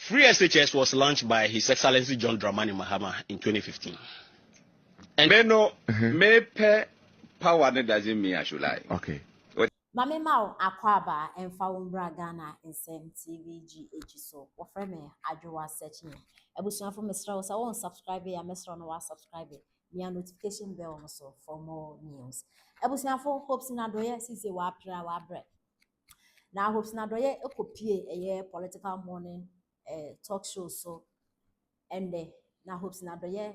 Free SHS was launched by His Excellency John Dramani Mahama in 2015. And me pay power doesn't mean I should lie. Okay. Mame Mao Akwaba and Faumbra Ghana in Sem TVGH so or friend me Adorye searching. Ebusuan for Mr. I won't subscribe ya Mr. No subscribe me a notification bell also for more news. Ebusuan for Hopeson Adorye since you wa bread. Now Hopeson Adorye a copy a political morning talk show so and now Hopeson Adorye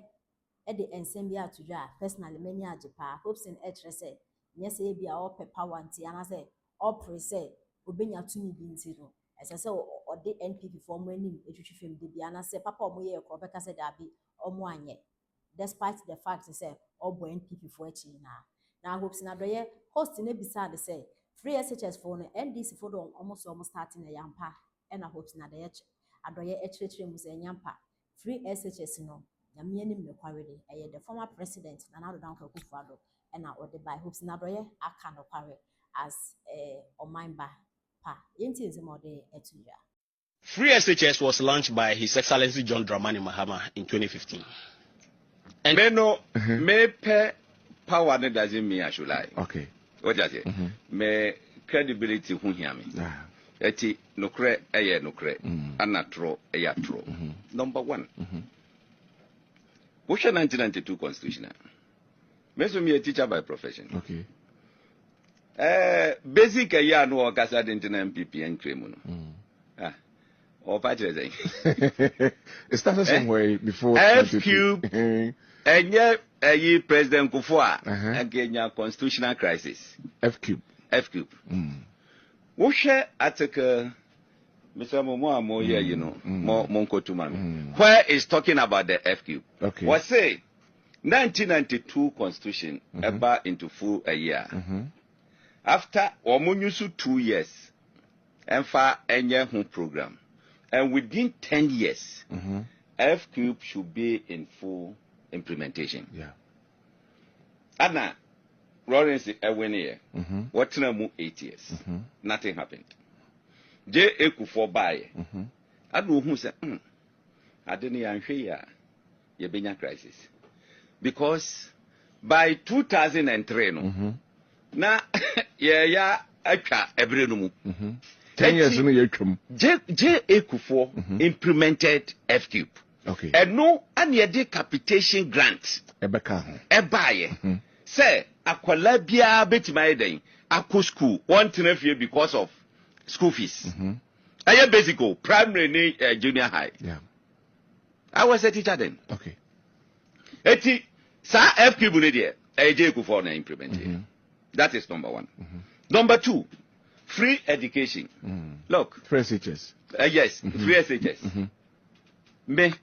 at the ensembia to ja personally many ajepa Hopeson say yes e bia o power anti and I say opre say obenya tumi bi ntiro ese say o de NPP for mo anim etwetwe fam de bia na say papa omo ye ekro beka say da bi omo anye despite the fact say obo NPP for echi na Hopeson Adorye host na bisa de say free SHS for no NDC for don almost starting a yampa e na Hopeson Adorye ekyerechire mu say yampa free SHS no na me anim ne kwawede eye the former president na Addo Akufo-Addo and now the by Hopeson Adorye aka no kware as Omamba pa yenti nzemode etuya. Free SHS was launched by His Excellency John Dramani Mahama in 2015. And me pay power doesn't mean I should lie. Okay. What does it? Me credibility who hear me. Eti nokre eye nokre anatro eye atro. Number 1. What's your 1992 constitution? Me a teacher by profession. Okay. Basic ya no okasa de NPP and cremu no. Or party say. It started somewhere before F cube. And yeah, President Akufo-Addo again constitutional crisis. F cube. What's your article? Mr. Momo here, you know, Monko Tumami. Where is talking about the F cube? Okay. What say? 1992 constitution about into full a year. After Omunyusu 2 years, Enfa Enye Home program. And within 10 years, F cube should be in full implementation. Yeah. Anna, Lawrence Ewenye, what's now 8 years? Nothing happened. J. Akufo by Addo who said, I didn't hear Yebenya crisis. Because by 2003, no, na yeah, every no 10 years in a J. Akufo implemented F cube. Okay. And no, and ye decapitation grant. Ebaye. Say, Aqualabia bet my day, Aqua school, 1 year because of school fees. I basic primary junior high. Yeah. I was a teacher then. Okay. Eti sa F cube there, AJ Akufo na implemented. That is number 1. Number 2, free education. Look. Free SHS. Yes, free SHS. Me.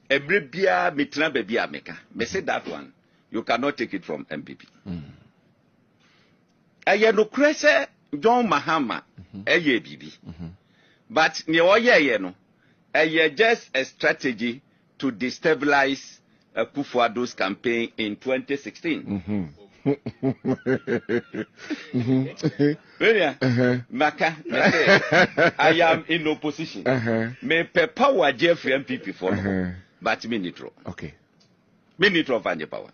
Every bia mitra baby ameka. Me say that one. You cannot take it from NPP. Aye no krese John Mahama eye bibi. But ne oye no. Aye just a strategy to destabilize Akufo-Addo's campaign in 2016. Maka, I am in opposition. Me power Jeffrey NPP for but me nitro. Okay. Me nitro find power.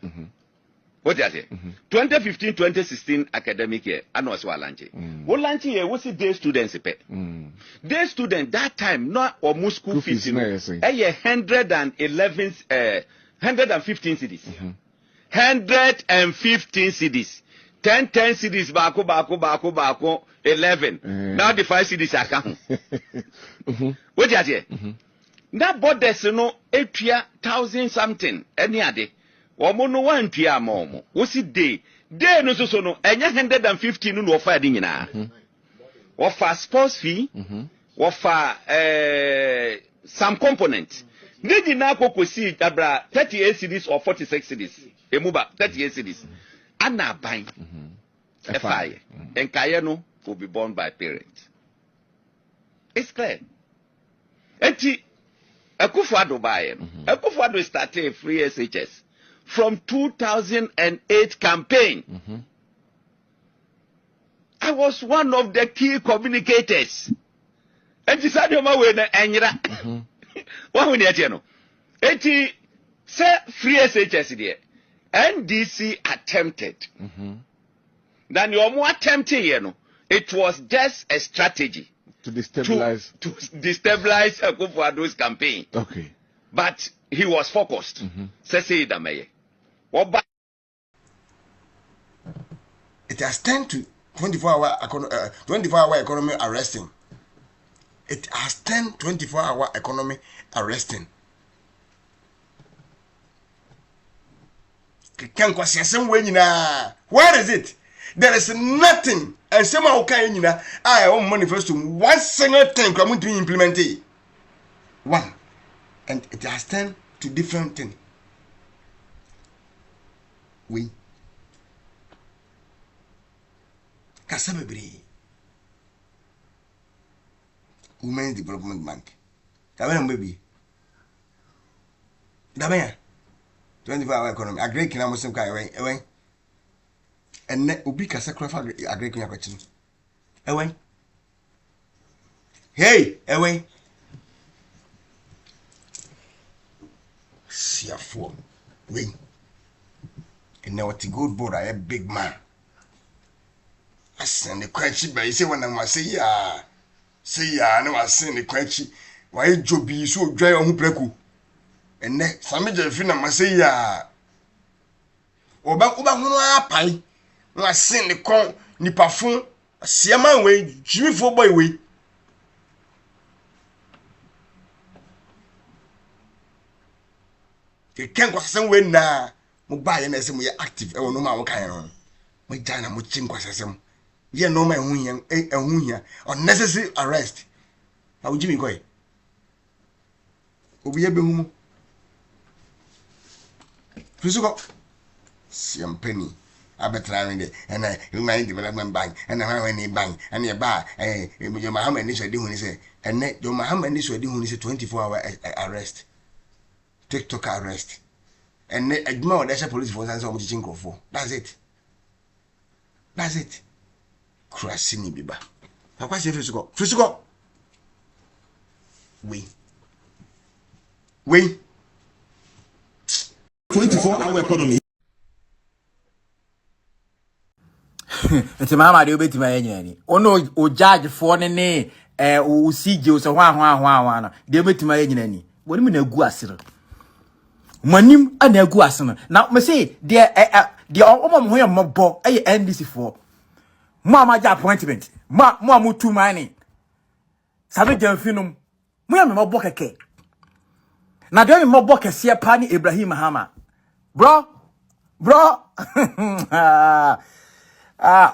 What do you say? 2015-2016 academic year, I know what launching. What launching year was day students pay. Day student that time not almost school fees. 115 cities. 115 cities. 10 cities bako 11. Now the 5 cities are coming. What do you say? That borders no 8,000 something any day. Womono 1 tia momo. What's it day? Day no so no. Enya 115 no offer nyina. Offer sports fee. Offer some components. Nedi na kokosi abra 38 cities or 46 cities. Emuba 38 cities. Ana buying. FI. Enkaye no will be born by parents. It's clear. Eti Akufo-Addo buy. Akufo-Addo started free SHS from 2008 campaign. I was one of the key communicators. enti sadio ma we na enyira wa hu ne eche no enti say free SHS there NDC attempted then you more attempting you know it was just a strategy to destabilize Akufo-Addo's campaign. Okay. But he was focused. Say that may. It has turned to 24-hour economy arresting. It has turned 24-hour economy arresting. Where is it? There is nothing. And somehow I own manifesto one single thing coming to implement it. One. And it has turned to different things. We Kasabebri Women's Development Bank. Kabena baby. Dabaya 24-hour economy. Agree kina mo sem kai wen. Enne obi kasa krafa agree kunya kwachi. Ewen. Hey, ewen. Siafo. Wen. And now what the good boy, a big man. I send the quenchi, but you say when I say ya, I know I send the quenchi. Why you be so dry on Preku? And next, some of the film I say ya. Oba Huna pie. I send the corn, ni parfum, a Siaman way, Jimmy for boy way. You can't go somewhere now. Mobile and SM we are active. I will know my kind on. My Jana Muchinquasasm. Ye no my hunya unnecessary arrest. How Jimmy go? Obi Ebehumu. Physical. Siam penny. I better and I remind development bank and I any bank and your bar. Your Muhammad is doing when he say, and net your Muhammad is doing when he say 24-hour arrest. TikTok arrest. And ignore that's a police force and so much chinko for. That's it. That's it. Crashing biba. How quite say physical? Physical. We 24-hour economy. Nti mama de obeti ma nyani ono o judge for ne o CJ o so hwa na de obeti ma nyani woni mu na gu asere manim ana gu asere na me say de omom ho yem bo NDC for mama ja appointment mo amutu mani sabe jamfinum mo yem mo bo keke na de mo bo kese pa ni Ibrahim Hama bro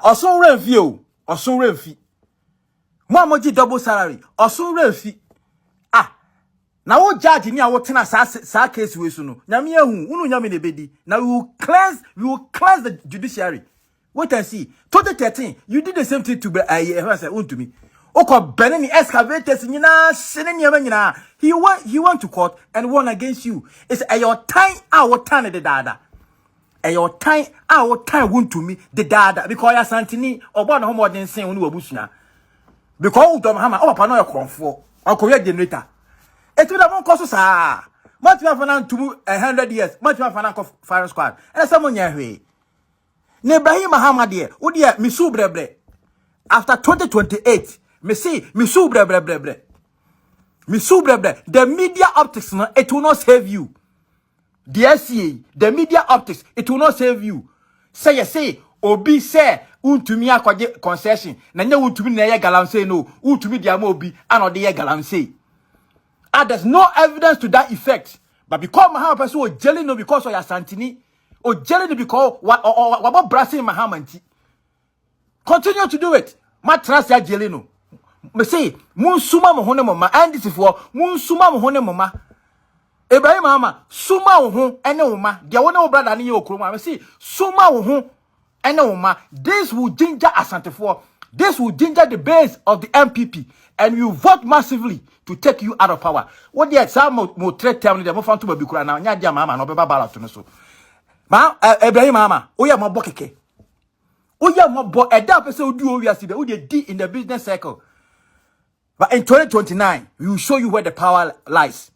osun refi o osun refi mo amoji double salary osun refi na wo judge ni a wo tena sa case we so no nyame ahu unu nyame ne bedi na we will cleanse the judiciary. Wait and see 2013 you did the same thing to say untumi oko beneni excavators nyina sene nyama nyina he went to court and won against you. It's your time our time the dada your time our time won to me the dada because ya santini obo na homo den sen woni wabusua because udom hama o papa no yakonfo akoye generator etu da mon koso sa mati afa na ntumu 100 years mati afa na fire squad and some nya hwe ne Ibrahim Hama de wo de misu brebre after 2028 me see misu brebre the media optics no it will not save you. The SCA, the media optics, it will not save you. Say, obi say, untumi akwaje concession. Na nye untumi na ye galamse no. Untumi diamo obi, ano de ye galamse. There's no evidence to that effect. But because Mahama person o jelly no because of your santini, o jelly no because wabo brasi Mahama nti. Continue to do it. Ma trust ya jelly no. Me say, mun suma mo hone mama, NDC for mun suma mo hone mama. Ibrahim Hama, suma wo ho ene wo ma de wo ne wo brother ne ye okroma me see suma wo ho ene wo ma. This will ginger Asantefo, this will ginger the base of the NPP and you vote massively to take you out of power. What the exam mo threat tell me dem fa nto babikura na nya dia mama na obeba ballot no so ma Ibrahim Hama oya mo bo keke oya mo bo eda pese odi o wiase be o dey in the business circle But in 2029, we will show you where the power lies.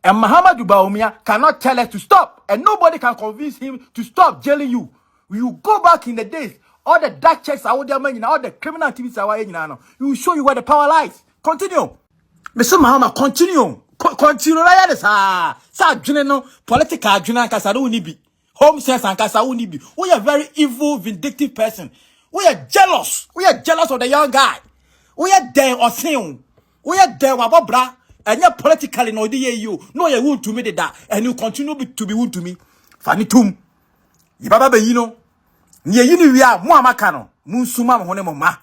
And Muhammadu Bawumia cannot tell us to stop. And nobody can convince him to stop jailing you. You go back in the days, all the dark checks are there, all the criminal activities are there. You will show you where the power lies. Continue. Mr. Muhammad, continue. Continue. Sa no political kasa no ni bi. Home sense and kasa ni bi. We are very evil, vindictive person. We are jealous. We are jealous of the young guy. We are there or sin. We are there wabobra. And you're politically no you. No, you wound to me that. And you continue to be wound to me. Fanny Tum. Yibaba be you know. Nye yini we are Muamakano. Munsuma honemo ma.